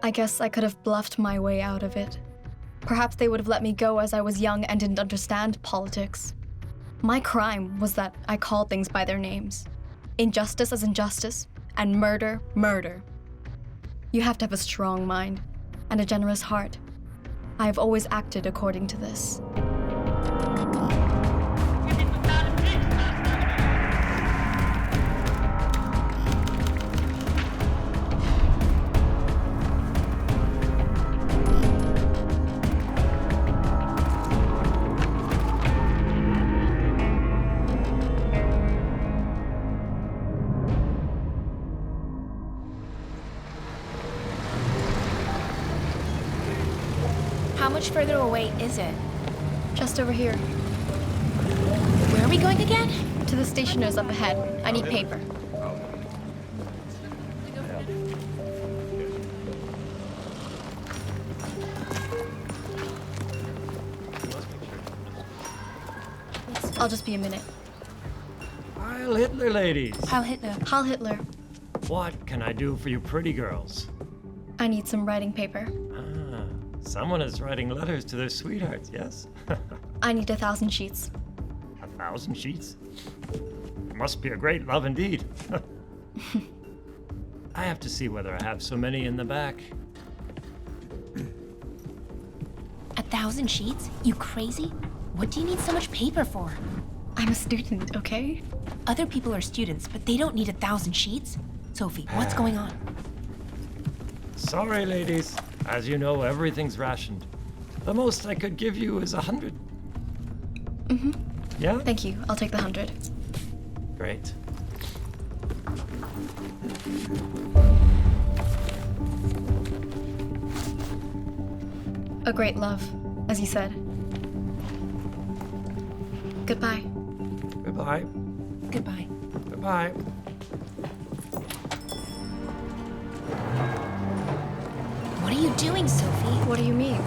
I guess I could have bluffed my way out of it. Perhaps they would have let me go as I was young and didn't understand politics. My crime was that I called things by their names. Injustice as injustice, and murder, murder. You have to have a strong mind and a generous heart. I have always acted according to this. How much further away is it? Just over here. Where are we going again? To the stationer's up ahead. I need paper. I'll just be a minute. Heil Hitler, ladies. Heil Hitler. Heil Hitler. What can I do for you pretty girls? I need some writing paper. Ah, someone is writing letters to their sweethearts, yes? I need 1,000 sheets. 1,000 sheets? It must be a great love indeed. I have to see whether I have so many in the back. 1,000 sheets? You crazy? What do you need so much paper for? I'm a student, okay? Other people are students, but they don't need 1,000 sheets. Sophie, what's going on? Sorry, ladies. As you know, everything's rationed. The most I could give you is 100. Mm-hmm. Yeah? Thank you. I'll take the 100. Great. A great love, as you said. Goodbye. Goodbye. Goodbye. Goodbye. What are you doing, Sophie? What do you mean?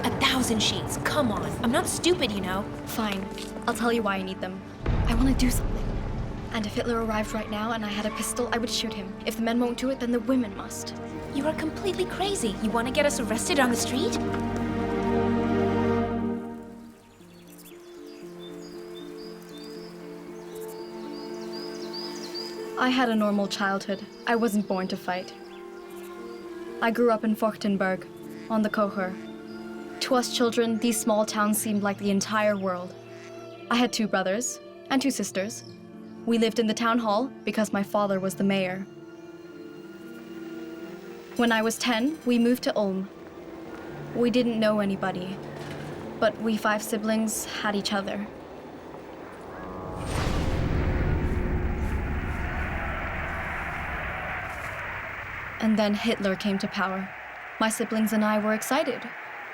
1,000 sheets. Come on. I'm not stupid, you know. Fine. I'll tell you why I need them. I want to do something. And if Hitler arrived right now and I had a pistol, I would shoot him. If the men won't do it, then the women must. You are completely crazy. You want to get us arrested on the street? I had a normal childhood. I wasn't born to fight. I grew up in Forchtenberg, on the Kocher. To us children, these small towns seemed like the entire world. I had 2 brothers and 2 sisters. We lived in the town hall because my father was the mayor. When I was 10, we moved to Ulm. We didn't know anybody, but we 5 siblings had each other. And then Hitler came to power. My siblings and I were excited,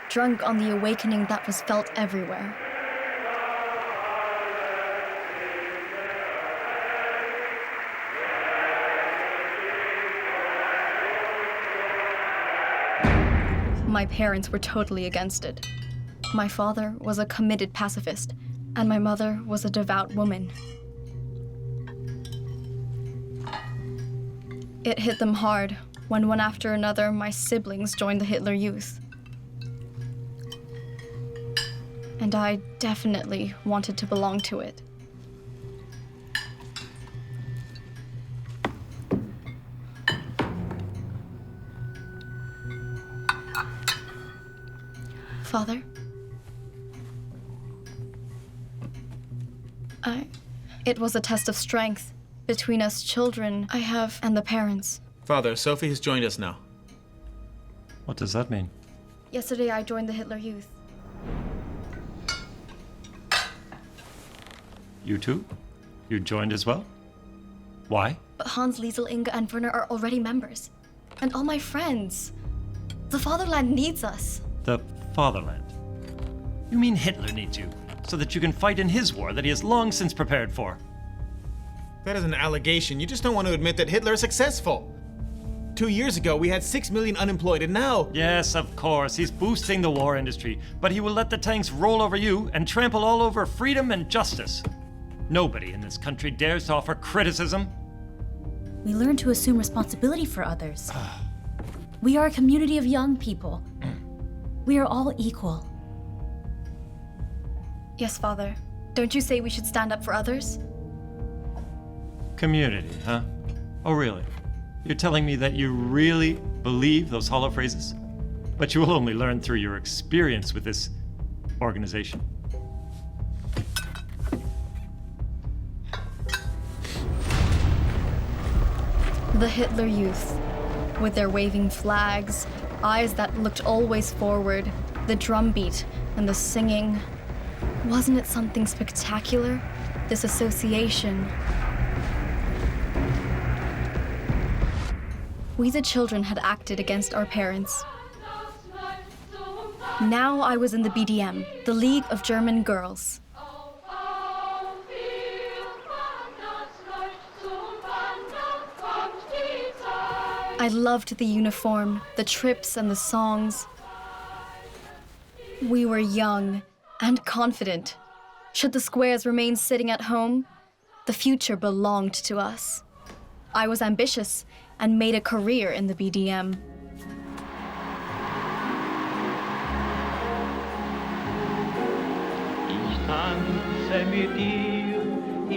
drunk on the awakening that was felt everywhere. My parents were totally against it. My father was a committed pacifist, and my mother was a devout woman. It hit them hard when one after another my siblings joined the Hitler Youth. And I definitely wanted to belong to it. Father? It was a test of strength between us children I have and the parents. Father, Sophie has joined us now. What does that mean? Yesterday I joined the Hitler Youth. You too? You joined as well? Why? But Hans, Liesel, Inge, and Werner are already members. And all my friends. The fatherland needs us. The fatherland? You mean Hitler needs you, so that you can fight in his war that he has long since prepared for? That is an allegation. You just don't want to admit that Hitler is successful. 2 years ago, we had 6 million unemployed, and now... Yes, of course. He's boosting the war industry, but he will let the tanks roll over you and trample all over freedom and justice. Nobody in this country dares to offer criticism. We learn to assume responsibility for others. We are a community of young people. We are all equal. Yes, Father. Don't you say we should stand up for others? Community, huh? Oh, really? You're telling me that you really believe those hollow phrases? But you will only learn through your experience with this organization. The Hitler Youth, with their waving flags, eyes that looked always forward, the drumbeat and the singing. Wasn't it something spectacular? This association. We the children had acted against our parents. Now I was in the BDM, the League of German Girls. I loved the uniform, the trips and the songs. We were young and confident. Should the squares remain sitting at home, the future belonged to us. I was ambitious and made a career in the BDM.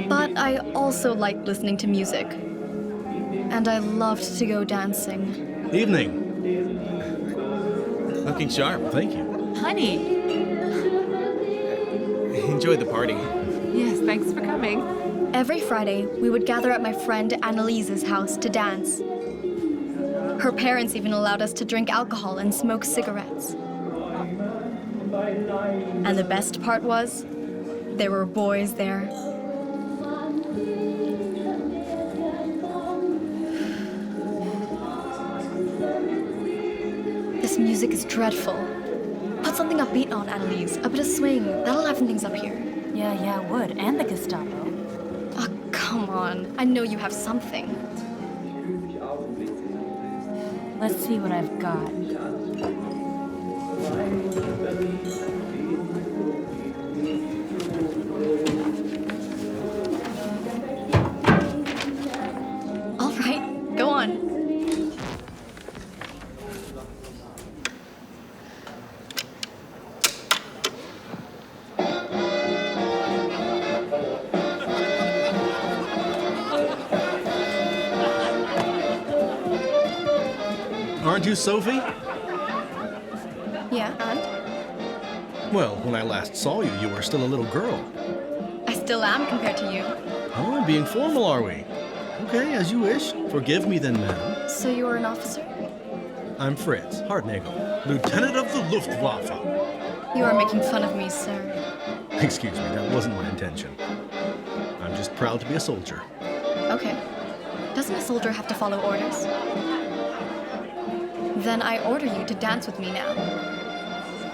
But I also liked listening to music. And I loved to go dancing. Evening. Looking sharp. Thank you. Honey. Enjoyed the party. Yes, thanks for coming. Every Friday, we would gather at my friend Annalise's house to dance. Her parents even allowed us to drink alcohol and smoke cigarettes. And the best part was, there were boys there. This music is dreadful. Put something upbeat on, Annalise. A bit of swing. That'll liven things up here. Yeah, it would. And the Gestapo. Oh, come on. I know you have something. Let's see what I've got. All right, go on. Aren't you Sophie? Yeah, and? Well, when I last saw you, you were still a little girl. I still am compared to you. Oh, being formal, are we? Okay, as you wish. Forgive me then, madam. So you are an officer? I'm Fritz Hartnagel, Lieutenant of the Luftwaffe. You are making fun of me, sir. Excuse me, that wasn't my intention. I'm just proud to be a soldier. Okay. Doesn't a soldier have to follow orders? Then I order you to dance with me now.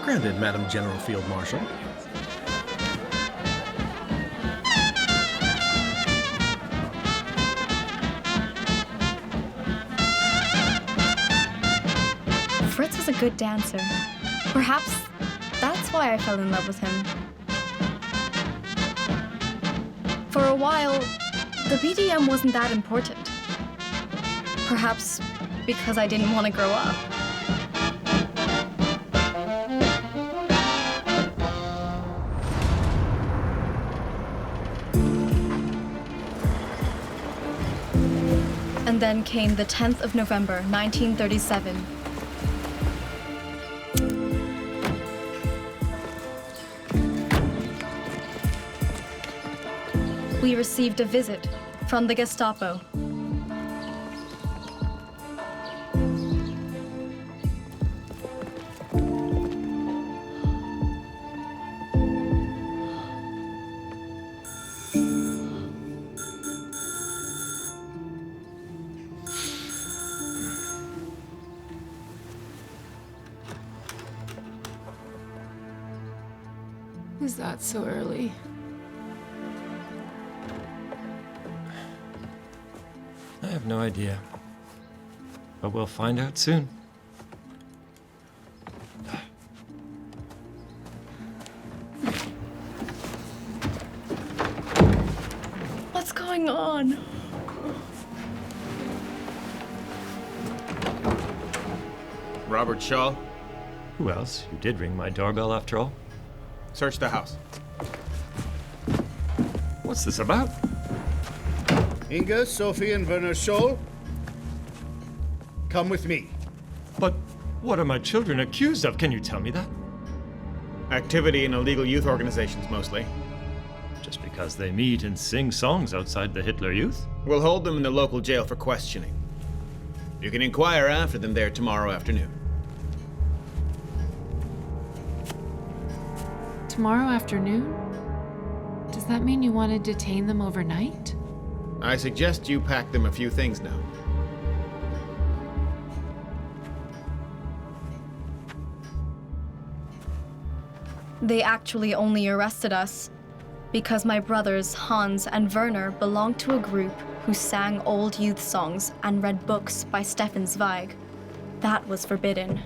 Granted, Madam General Field Marshal. Fritz was a good dancer. Perhaps that's why I fell in love with him. For a while, the BDM wasn't that important. Perhaps because I didn't want to grow up. And then came the 10th of November, 1937. We received a visit from the Gestapo. Is that so early? I have no idea. But we'll find out soon. What's going on? Robert Scholl. Who else? You did ring my doorbell after all. Search the house. What's this about? Inga, Sophie, and Werner Scholl, come with me. But what are my children accused of? Can you tell me that? Activity in illegal youth organizations, mostly. Just because they meet and sing songs outside the Hitler Youth? We'll hold them in the local jail for questioning. You can inquire after them there tomorrow afternoon. Tomorrow afternoon? Does that mean you want to detain them overnight? I suggest you pack them a few things now. They actually only arrested us because my brothers Hans and Werner belonged to a group who sang old youth songs and read books by Stefan Zweig. That was forbidden.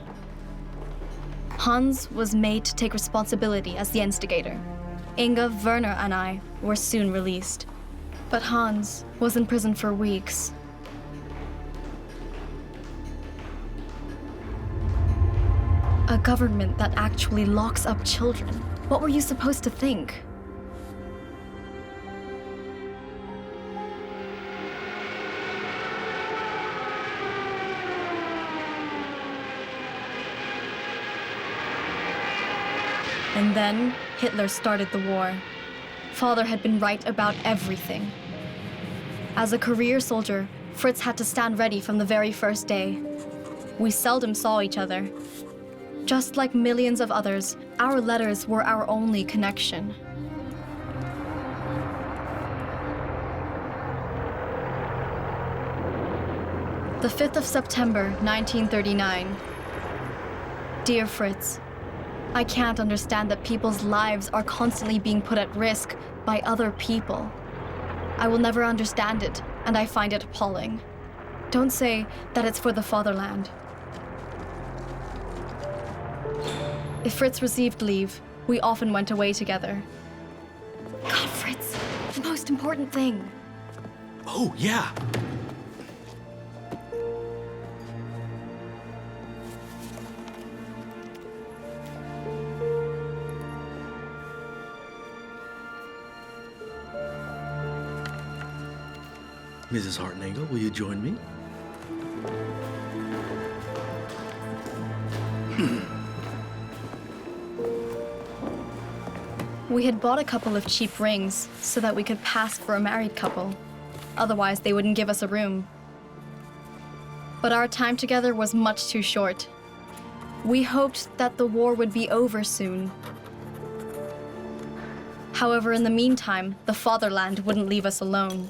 Hans was made to take responsibility as the instigator. Inga, Werner, and I were soon released. But Hans was in prison for weeks. A government that actually locks up children. What were you supposed to think? And then Hitler started the war. Father had been right about everything. As a career soldier, Fritz had to stand ready from the very first day. We seldom saw each other. Just like millions of others, our letters were our only connection. The 5th of September, 1939. Dear Fritz, I can't understand that people's lives are constantly being put at risk by other people. I will never understand it, and I find it appalling. Don't say that it's for the fatherland. If Fritz received leave, we often went away together. God, Fritz, the most important thing. Oh, yeah. Mrs. Hartnagel, will you join me? We had bought a couple of cheap rings so that we could pass for a married couple. Otherwise, they wouldn't give us a room. But our time together was much too short. We hoped that the war would be over soon. However, in the meantime, the fatherland wouldn't leave us alone.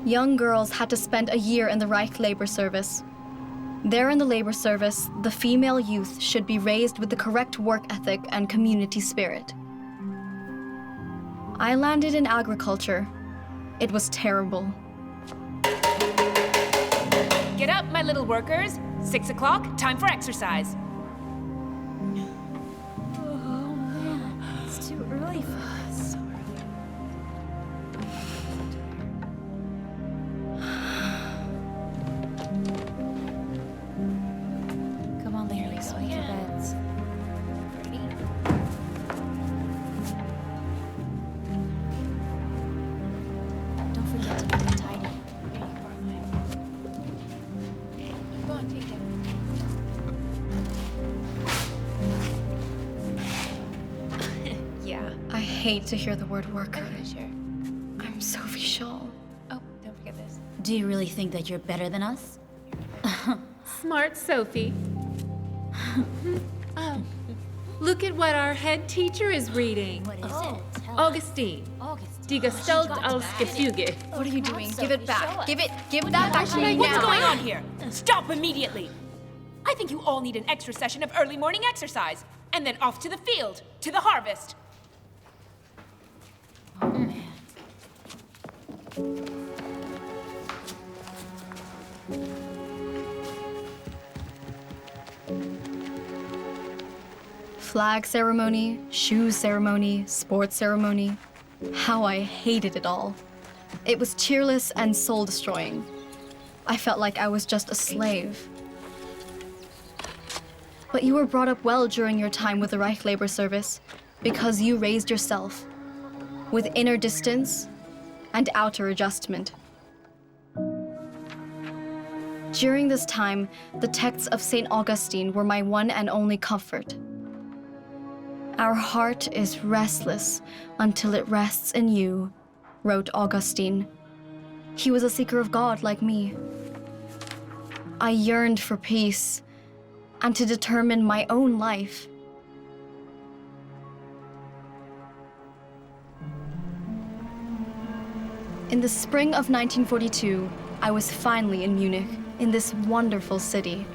Young girls had to spend a year in the Reich labor service. There in the labor service, the female youth should be raised with the correct work ethic and community spirit. I landed in agriculture. It was terrible. Get up, my little workers. 6 o'clock, time for exercise. It's too early for us. Come on, ladies, make your beds. Don't forget to keep it tidy. Go on, take it. Yeah. I hate to hear the word worker. Okay, sure. I'm Sophie Scholl. Oh, don't forget this. Do you really think that you're better than us? Smart Sophie. Oh, look at what our head teacher is reading. What is it? Tell Augustine. Die Gestalt als Gefüge. What are you doing? Give it back. Give that back to me now. What's going on here? Stop immediately! I think you all need an extra session of early morning exercise, and then off to the field, to the harvest. Oh, man. Flag ceremony, shoe ceremony, sports ceremony. How I hated it all. It was cheerless and soul-destroying. I felt like I was just a slave. But you were brought up well during your time with the Reich Labor Service because you raised yourself with inner distance and outer adjustment. During this time, the texts of St. Augustine were my one and only comfort. Our heart is restless until it rests in you, wrote Augustine. He was a seeker of God like me. I yearned for peace and to determine my own life. In the spring of 1942, I was finally in Munich, in this wonderful city.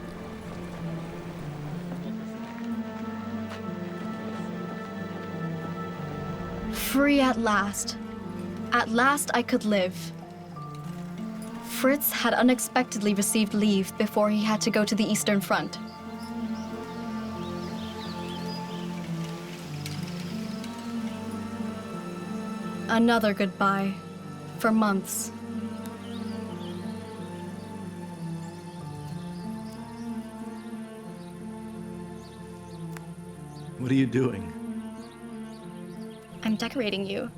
Free at last. At last I could live. Fritz had unexpectedly received leave before he had to go to the Eastern Front. Another goodbye. For months. What are you doing? I'm decorating you.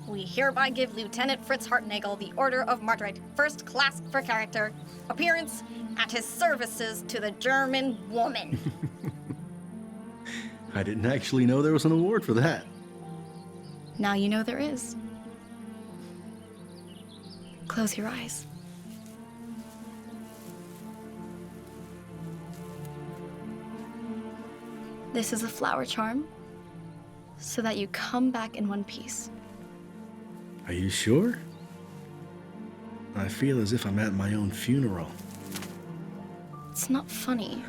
We hereby give Lieutenant Fritz Hartnagel the Order of Martyrdom, first class for character, appearance, and his services to the German woman. I didn't actually know there was an award for that. Now you know there is. Close your eyes. This is a flower charm, so that you come back in one piece. Are you sure? I feel as if I'm at my own funeral. It's not funny.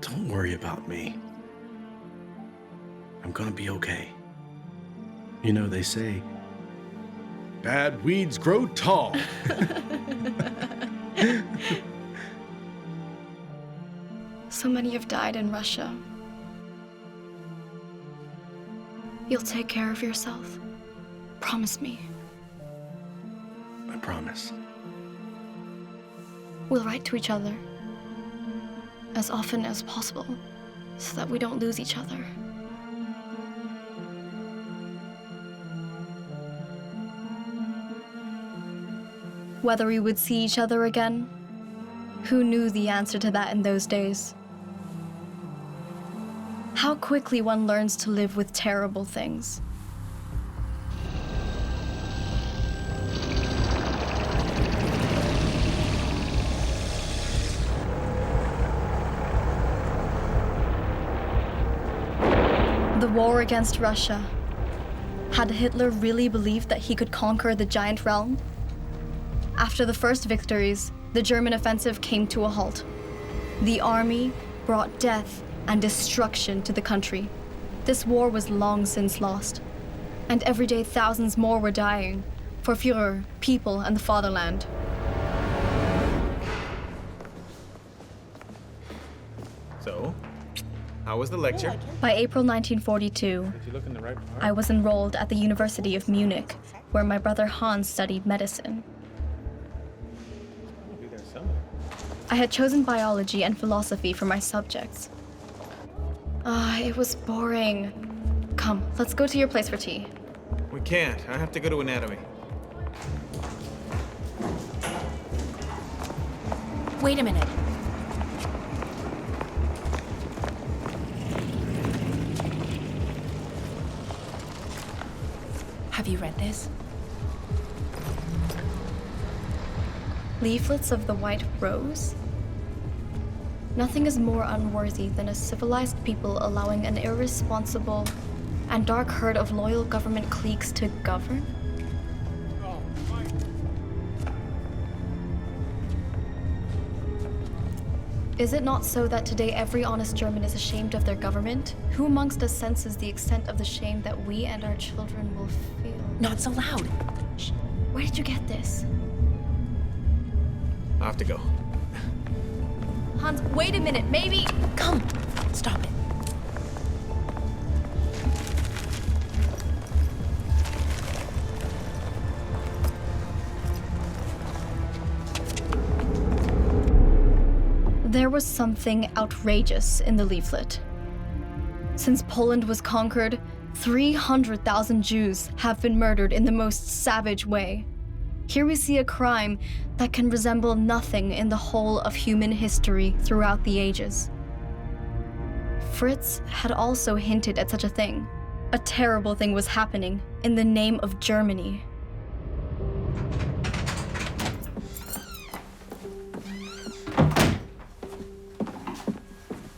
Don't worry about me. I'm gonna be okay. You know, they say, bad weeds grow tall. So many have died in Russia. You'll take care of yourself. Promise me. I promise. We'll write to each other as often as possible so that we don't lose each other. Whether we would see each other again, who knew the answer to that in those days? How quickly one learns to live with terrible things. The war against Russia. Had Hitler really believed that he could conquer the giant realm? After the first victories, the German offensive came to a halt. The army brought death and destruction to the country. This war was long since lost, and every day thousands more were dying for Führer, people, and the fatherland. So, how was the lecture? By April 1942, Did you look in the right part? I was enrolled at the University of Munich, where my brother Hans studied medicine. Be there somewhere. I had chosen biology and philosophy for my subjects. It was boring. Come, let's go to your place for tea. We can't. I have to go to anatomy. Wait a minute. Have you read this? Leaflets of the White Rose? Nothing is more unworthy than a civilized people allowing an irresponsible and dark herd of loyal government cliques to govern? Is it not so that today every honest German is ashamed of their government? Who amongst us senses the extent of the shame that we and our children will feel? Not so loud. Shh. Where did you get this? I have to go. Hans, wait a minute, maybe. Come, stop it. There was something outrageous in the leaflet. Since Poland was conquered, 300,000 Jews have been murdered in the most savage way. Here we see a crime that can resemble nothing in the whole of human history throughout the ages. Fritz had also hinted at such a thing. A terrible thing was happening in the name of Germany.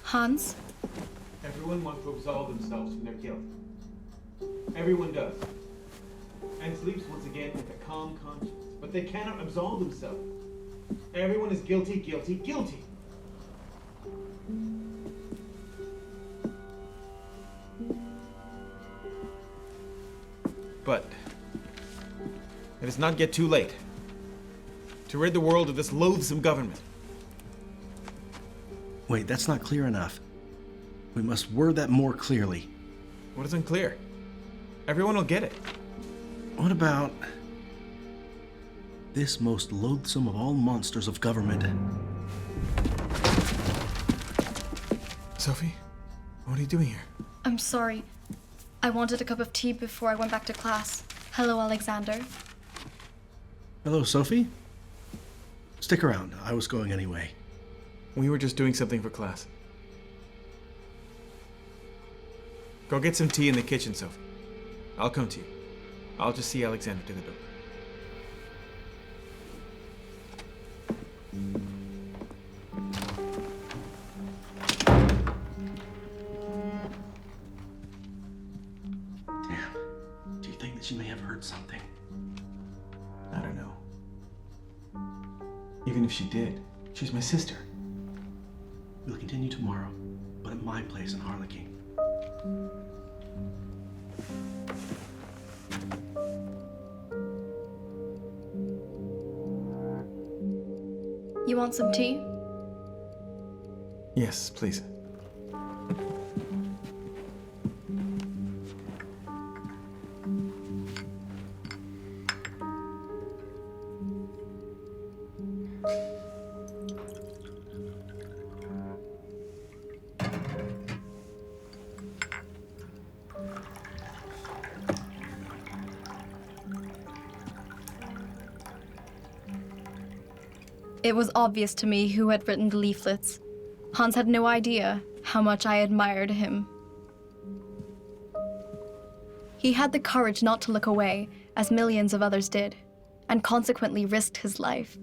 Hans? Everyone wants to absolve themselves from their guilt. Everyone does. And sleeps once again with a calm conscience. But they cannot absolve themselves. Everyone is guilty, guilty, guilty. But it is not yet too late to rid the world of this loathsome government. Wait, that's not clear enough. We must word that more clearly. What isn't clear? Everyone will get it. What about this most loathsome of all monsters of government? Sophie, what are you doing here? I'm sorry. I wanted a cup of tea before I went back to class. Hello, Alexander. Hello, Sophie? Stick around. I was going anyway. We were just doing something for class. Go get some tea in the kitchen, Sophie. I'll come to you. I'll just see Alexander to the door. Damn. Do you think that she may have heard something? I don't know. Even if she did, she's my sister. We'll continue tomorrow, but at my place in Harlequin. You want some tea? Yes, please. It was obvious to me who had written the leaflets. Hans had no idea how much I admired him. He had the courage not to look away, as millions of others did, and consequently risked his life.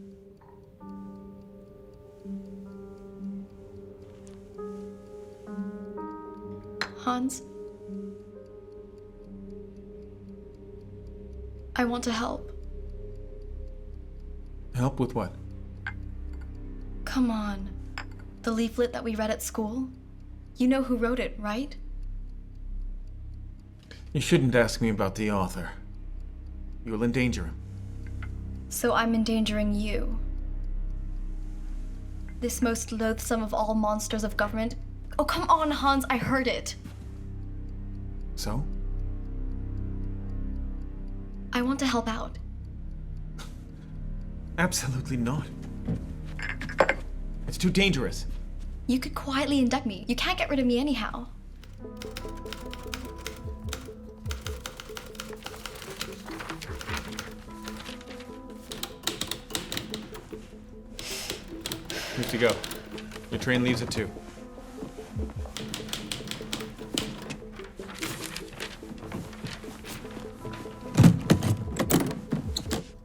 Hans? I want to help. Help with what? Come on. The leaflet that we read at school? You know who wrote it, right? You shouldn't ask me about the author. You will endanger him. So I'm endangering you. This most loathsome of all monsters of government. Oh, come on, Hans, I heard it. So? I want to help out. Absolutely not. It's too dangerous. You could quietly induct me. You can't get rid of me anyhow. You have to go. Your train leaves at 2.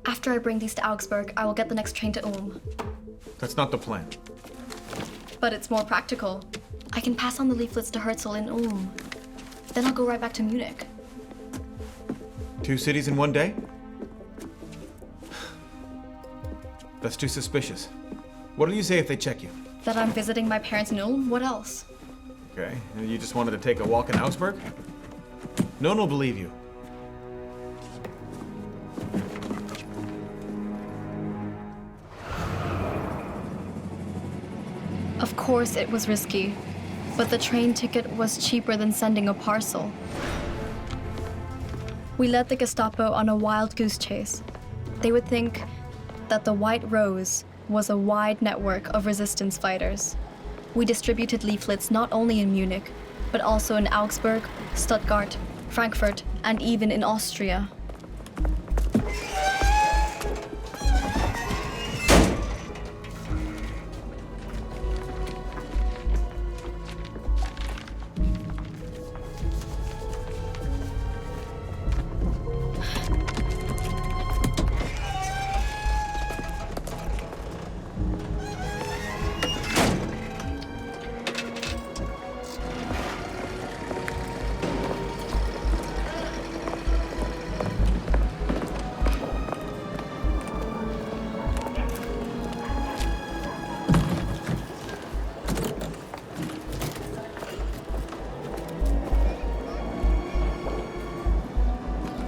After I bring these to Augsburg, I will get the next train to Ulm. That's not the plan. But it's more practical. I can pass on the leaflets to Herzl in Ulm. Then I'll go right back to Munich. 2 cities in one day? That's too suspicious. What'll you say if they check you? That I'm visiting my parents in Ulm? What else? Okay, and you just wanted to take a walk in Augsburg? No one will believe you. course, it was risky, but the train ticket was cheaper than sending a parcel. We led the Gestapo on a wild goose chase. They would think that the White Rose was a wide network of resistance fighters. We distributed leaflets not only in Munich, but also in Augsburg, Stuttgart, Frankfurt, and even in Austria.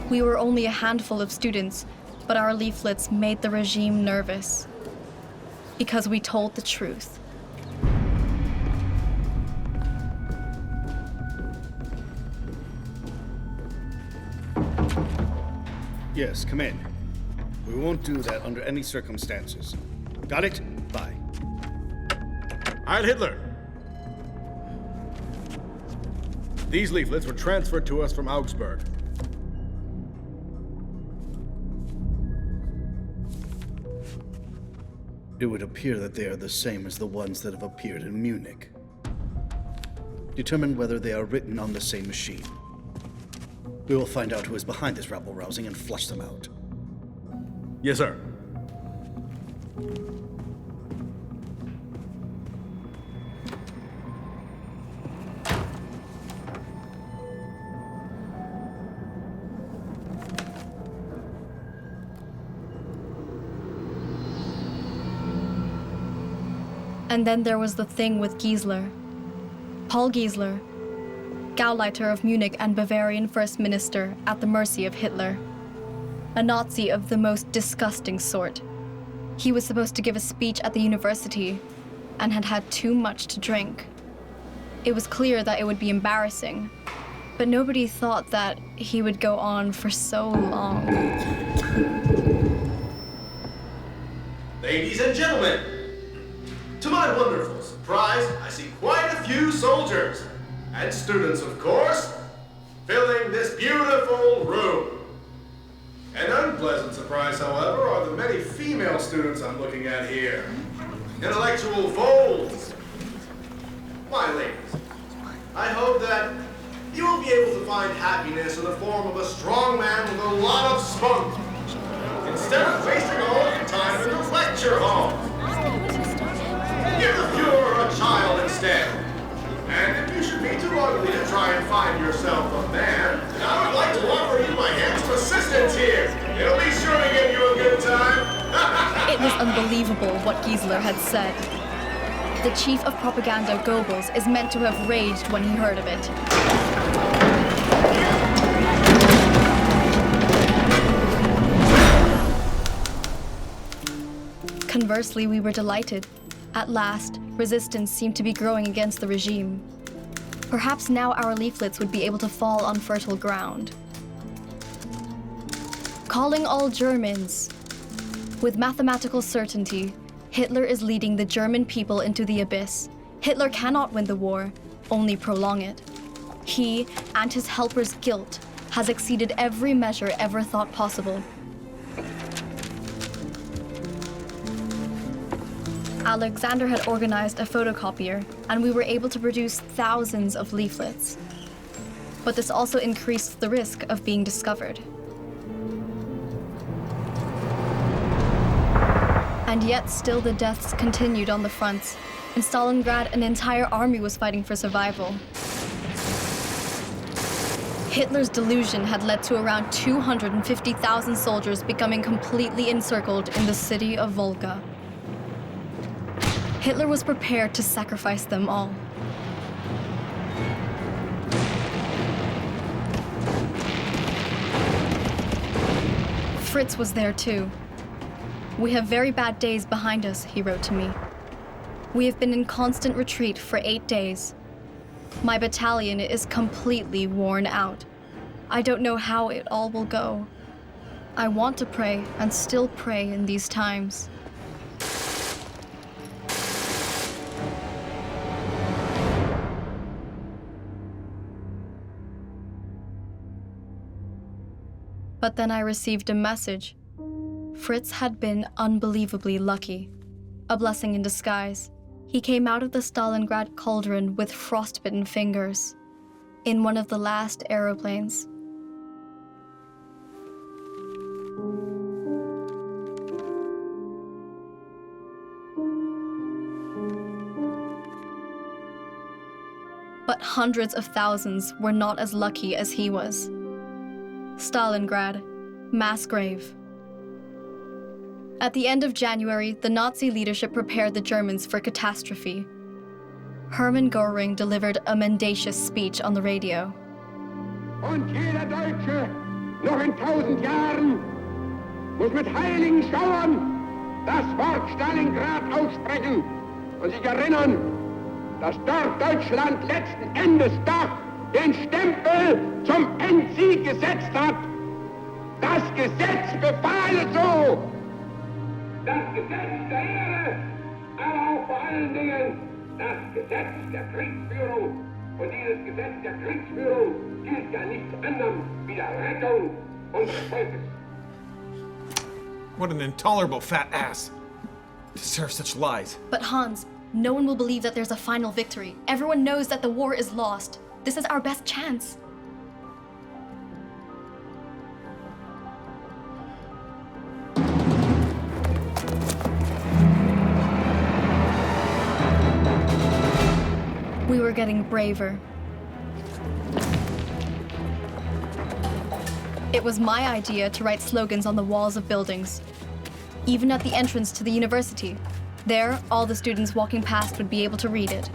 We were only a handful of students, but our leaflets made the regime nervous. Because we told the truth. Yes, come in. We won't do that under any circumstances. Got it? Bye. Heil Hitler! These leaflets were transferred to us from Augsburg. It would appear that they are the same as the ones that have appeared in Munich. Determine whether they are written on the same machine. We will find out who is behind this rabble-rousing and flush them out. Yes, sir. And then there was the thing with Giesler. Paul Giesler, Gauleiter of Munich and Bavarian First Minister at the mercy of Hitler. A Nazi of the most disgusting sort. He was supposed to give a speech at the university and had had too much to drink. It was clear that it would be embarrassing, but nobody thought that he would go on for so long. Ladies and gentlemen, to my wonderful surprise, I see quite a few soldiers, and students of course, filling this beautiful room. An unpleasant surprise, however, are the many female students I'm looking at here. Intellectual foals. My ladies, I hope that you will be able to find happiness in the form of a strong man with a lot of spunk, instead of wasting all of your time in the lecture hall. Give the Fuhrer a child instead. And if you should be too ugly to try and find yourself a man, I would like to offer you my handsome assistance here. It'll be sure to give you a good time. It was unbelievable what Giesler had said. The chief of propaganda, Goebbels, is meant to have raged when he heard of it. Conversely, we were delighted. At last, resistance seemed to be growing against the regime. Perhaps now our leaflets would be able to fall on fertile ground. Calling all Germans. With mathematical certainty, Hitler is leading the German people into the abyss. Hitler cannot win the war, only prolong it. He and his helpers' guilt has exceeded every measure ever thought possible. Alexander had organized a photocopier, and we were able to produce thousands of leaflets. But this also increased the risk of being discovered. And yet still the deaths continued on the fronts. In Stalingrad, an entire army was fighting for survival. Hitler's delusion had led to around 250,000 soldiers becoming completely encircled in the city of Volga. Hitler was prepared to sacrifice them all. Fritz was there too. "We have very bad days behind us," he wrote to me. We have been in constant retreat for 8 days. My battalion is completely worn out. I don't know how it all will go. I want to pray and still pray in these times. But then I received a message. Fritz had been unbelievably lucky. A blessing in disguise. He came out of the Stalingrad cauldron with frostbitten fingers. In one of the last aeroplanes. But hundreds of thousands were not as lucky as he was. Stalingrad, mass grave. At the end of January, the Nazi leadership prepared the Germans for catastrophe. Hermann Göring delivered a mendacious speech on the radio. Und jeder Deutsche, noch in 1000 Jahren, muss mit heiligen Schauern das Wort Stalingrad aussprechen und sich erinnern, dass dort Deutschland letzten Endes doch den Stempel zum Endsieg gesetzt hat. Das Gesetz befahl es so. Das Gesetz der Ehre, aber auch vor allen Dingen das Gesetz der Kriegsführung. Und dieses Gesetz der Kriegsführung gilt ja nichts anderem wie der Rettung unseres Volkes. What an intolerable fat ass to serve such lies. But Hans, no one will believe that there's a final victory. Everyone knows that the war is lost. This is our best chance. We were getting braver. It was my idea to write slogans on the walls of buildings, even at the entrance to the university. There, all the students walking past would be able to read it.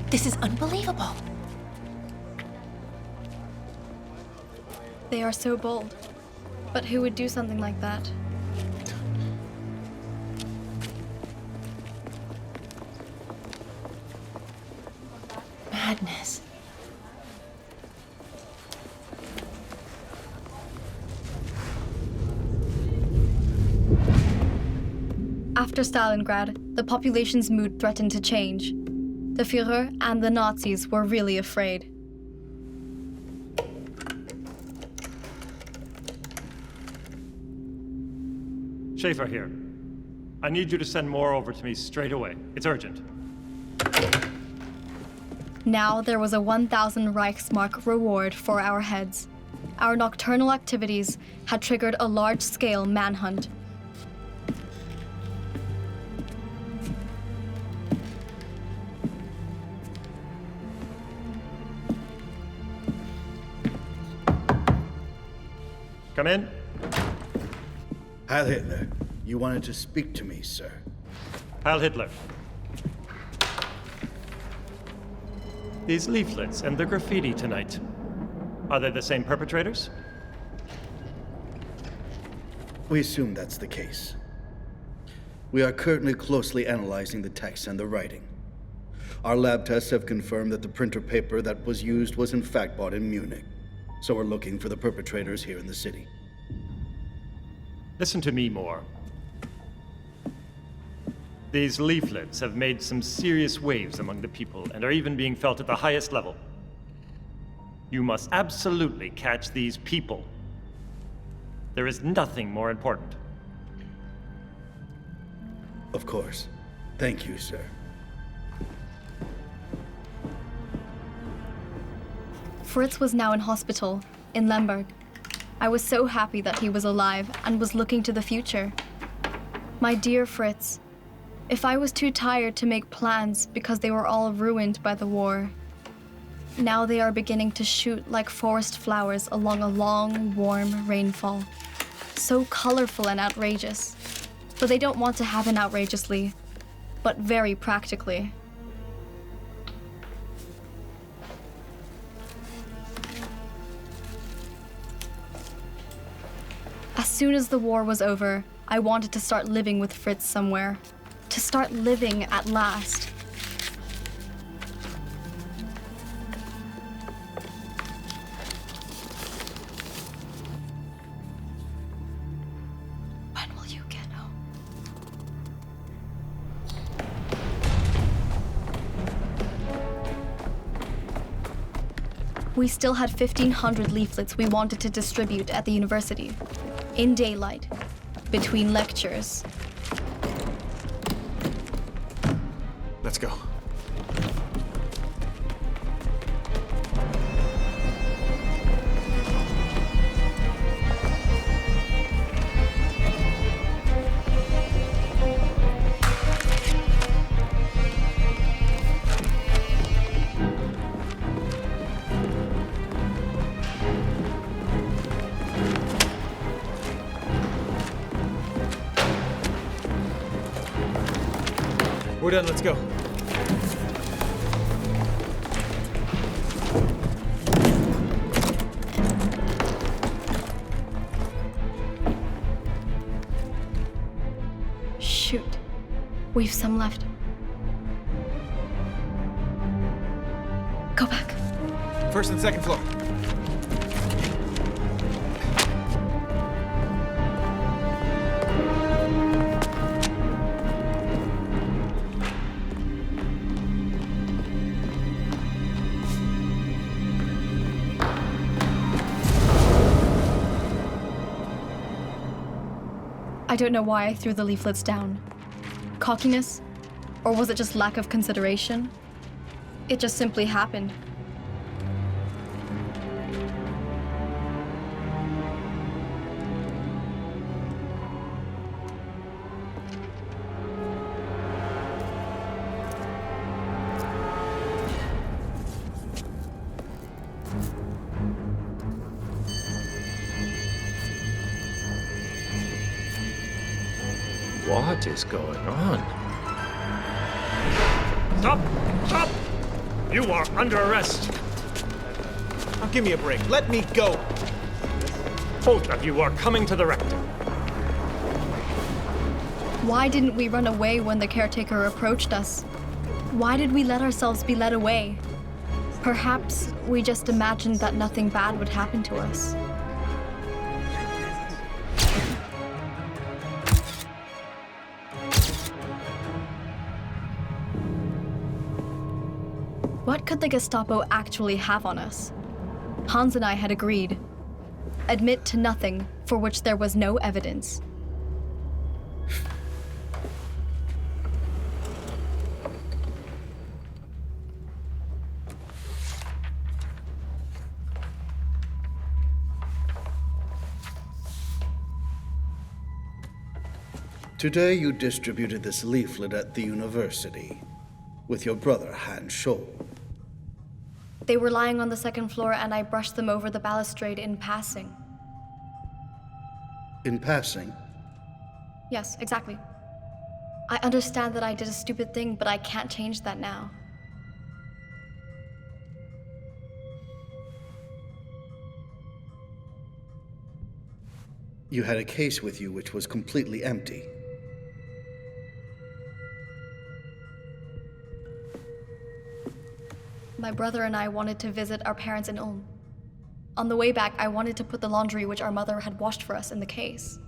This is unbelievable. They are so bold. But who would do something like that? Madness. After Stalingrad, the population's mood threatened to change. The Führer and the Nazis were really afraid. Schaefer here. I need you to send more over to me straight away. It's urgent. Now there was a 1,000 Reichsmark reward for our heads. Our nocturnal activities had triggered a large-scale manhunt. Come in. Heil Hitler, you wanted to speak to me, sir. Heil Hitler. These leaflets and the graffiti tonight, are they the same perpetrators? We assume that's the case. We are currently closely analyzing the text and the writing. Our lab tests have confirmed that the printer paper that was used was in fact bought in Munich. So we're looking for the perpetrators here in the city. Listen to me more. These leaflets have made some serious waves among the people and are even being felt at the highest level. You must absolutely catch these people. There is nothing more important. Of course. Thank you, sir. Fritz was now in hospital, in Lemberg. I was so happy that he was alive and was looking to the future. My dear Fritz, if I was too tired to make plans because they were all ruined by the war, Now they are beginning to shoot like forest flowers along a long, warm rainfall. So colorful and outrageous. But they don't want to happen outrageously, but very practically. As soon as the war was over, I wanted to start living with Fritz somewhere. To start living at last. When will you get home? We still had 1,500 leaflets we wanted to distribute at the university. In daylight, between lectures. Let's go. We're done, let's go. Shoot. We've some left. Go back. First and second floor. I don't know why I threw the leaflets down. Cockiness? Or was it just lack of consideration? It just simply happened. What is going on? Stop! Stop! You are under arrest. Now give me a break. Let me go. Both of you are coming to the rector. Why didn't we run away when the caretaker approached us? Why did we let ourselves be led away? Perhaps we just imagined that nothing bad would happen to us. What could the Gestapo actually have on us? Hans and I had agreed. Admit to nothing for which there was no evidence. Today you distributed this leaflet at the university with your brother, Hans Scholl. They were lying on the second floor and I brushed them over the balustrade in passing. In passing? Yes, exactly. I understand that I did a stupid thing, but I can't change that now. You had a case with you which was completely empty. My brother and I wanted to visit our parents in Ulm. On the way back, I wanted to put the laundry which our mother had washed for us in the case.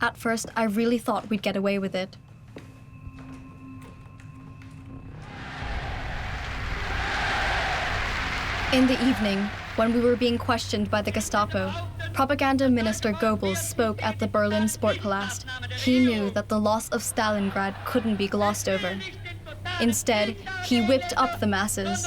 At first, I really thought we'd get away with it. In the evening, when we were being questioned by the Gestapo, Propaganda Minister Goebbels spoke at the Berlin Sportpalast. He knew that the loss of Stalingrad couldn't be glossed over. Instead, he whipped up the masses.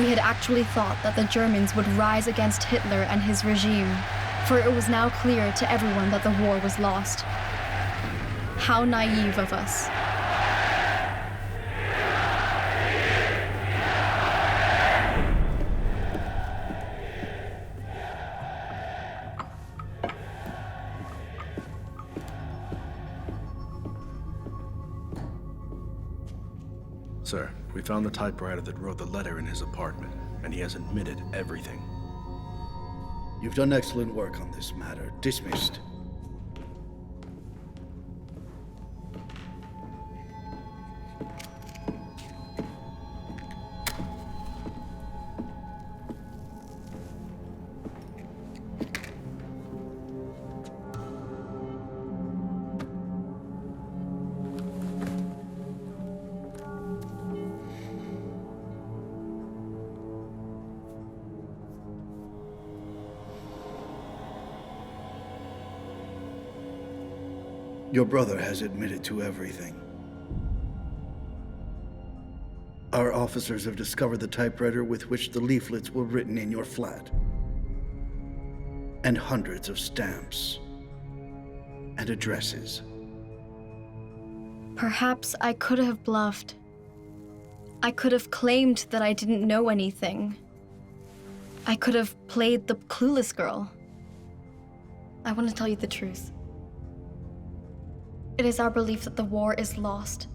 we had actually thought that the Germans would rise against Hitler and his regime, for it was now clear to everyone that the war was lost. How naive of us. Sir, we found the typewriter that wrote the letter in his apartment, and he has admitted everything. You've done excellent work on this matter. Dismissed. Your brother has admitted to everything. Our officers have discovered the typewriter with which the leaflets were written in your flat. And hundreds of stamps. And addresses. Perhaps I could have bluffed. I could have claimed that I didn't know anything. I could have played the clueless girl. I want to tell you the truth. It is our belief that the war is lost,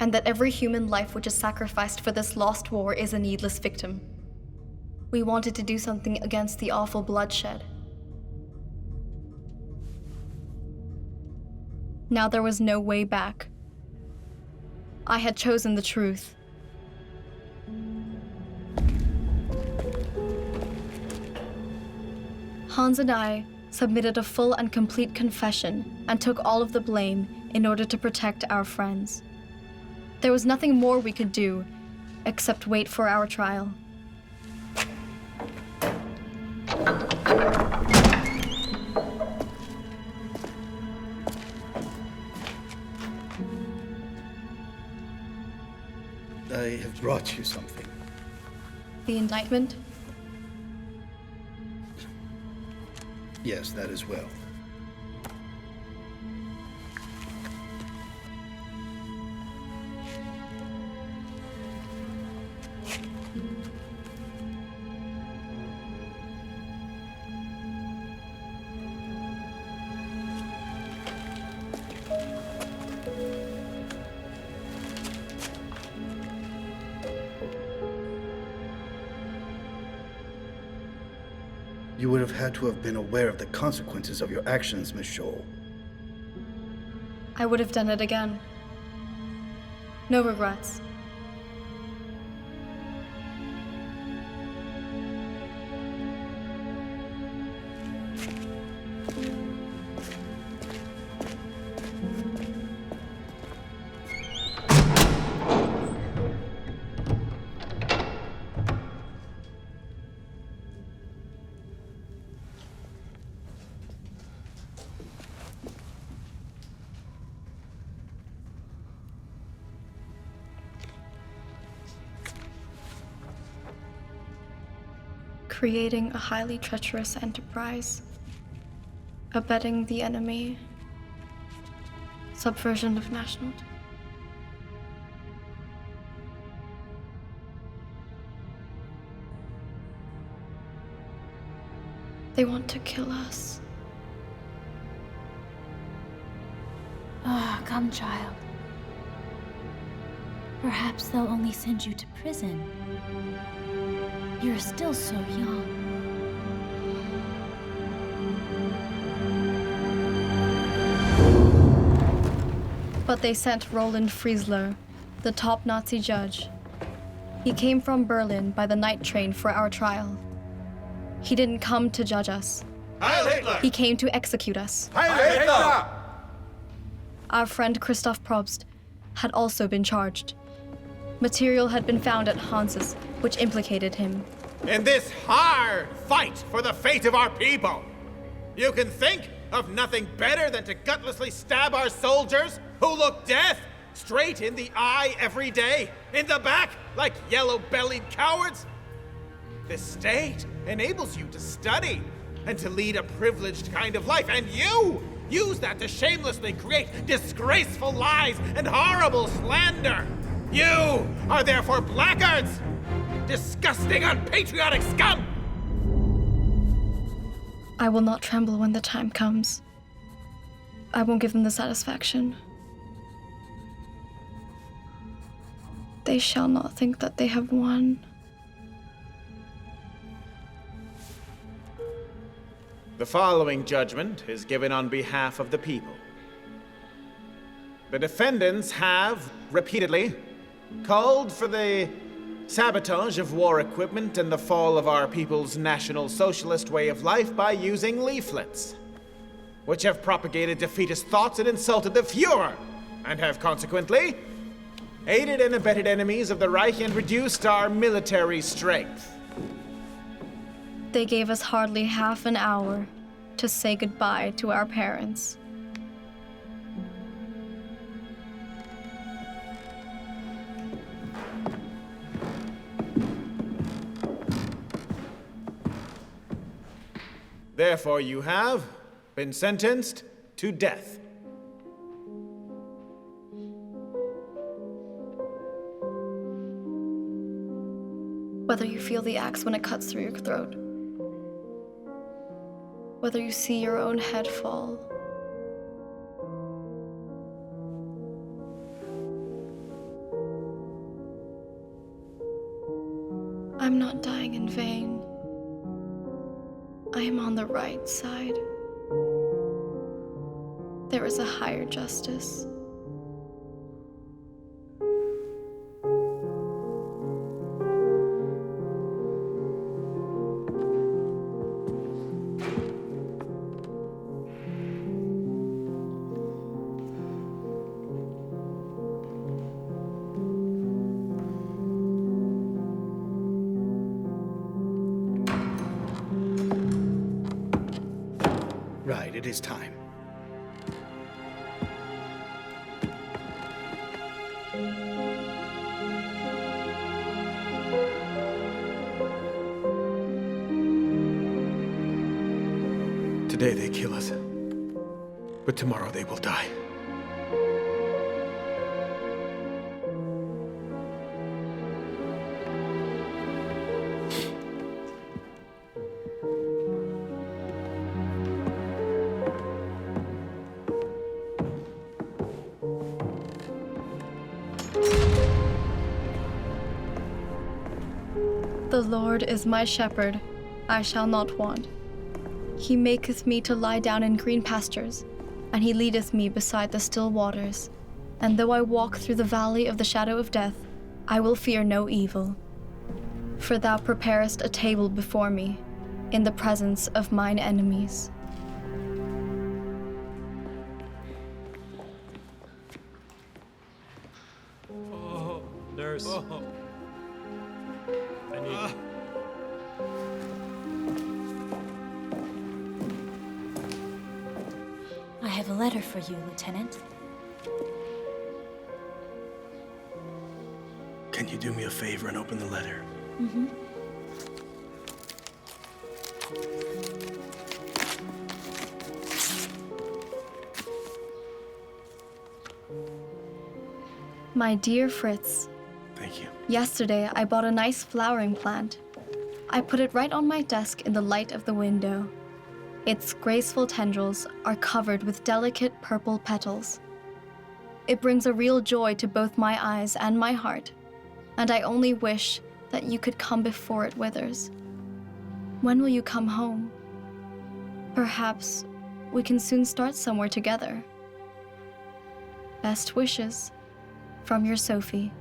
and that every human life which is sacrificed for this lost war is a needless victim. We wanted to do something against the awful bloodshed. Now there was no way back. I had chosen the truth. Hans and I submitted a full and complete confession and took all of the blame in order to protect our friends. There was nothing more we could do except wait for our trial. I have brought you something. The indictment? Yes, that as well. You would have had to have been aware of the consequences of your actions, Miss Scholl. I would have done it again. No regrets. Creating a highly treacherous enterprise, abetting the enemy, subversion of national. They want to kill us. Ah, come, child. Perhaps they'll only send you to prison. You're still so young. But they sent Roland Friesler, the top Nazi judge. He came from Berlin by the night train for our trial. He didn't come to judge us. Heil Hitler! He came to execute us. Heil Hitler! Our friend Christoph Probst had also been charged. Material had been found at Hans's, which implicated him. In this hard fight for the fate of our people, you can think of nothing better than to gutlessly stab our soldiers who look death Straight in the eye every day, in the back, like yellow-bellied cowards. This state enables you to study and to lead a privileged kind of life, and you use that to shamelessly create disgraceful lies and horrible slander. You are therefore blackguards! Disgusting, unpatriotic scum! I will not tremble when the time comes. I won't give them the satisfaction. They shall not think that they have won. The following judgment is given on behalf of the people. The defendants have, repeatedly, called for the sabotage of war equipment and the fall of our people's National Socialist way of life by using leaflets, which have propagated defeatist thoughts and insulted the Fuhrer, and have consequently aided and abetted enemies of the Reich and reduced our military strength. They gave us hardly half an hour to say goodbye to our parents. Therefore, you have been sentenced to death. Whether you feel the axe when it cuts through your throat, whether you see your own head fall, I'm not dying in vain. I am on the right side. There is a higher justice. Right, it is time. Today they kill us, but tomorrow they will die. The Lord is my shepherd, I shall not want. He maketh me to lie down in green pastures, and he leadeth me beside the still waters. And though I walk through the valley of the shadow of death, I will fear no evil. For thou preparest a table before me, in the presence of mine enemies. Oh, nurse. I need... I have a letter for you, Lieutenant. Can you do me a favor and open the letter? Mm-hmm. My dear Fritz, Thank you. yesterday I bought a nice flowering plant. I put it right on my desk in the light of the window. Its graceful tendrils are covered with delicate purple petals. It brings a real joy to both my eyes and my heart, and I only wish that you could come before it withers. When will you come home? Perhaps we can soon start somewhere together. Best wishes, from your Sophie.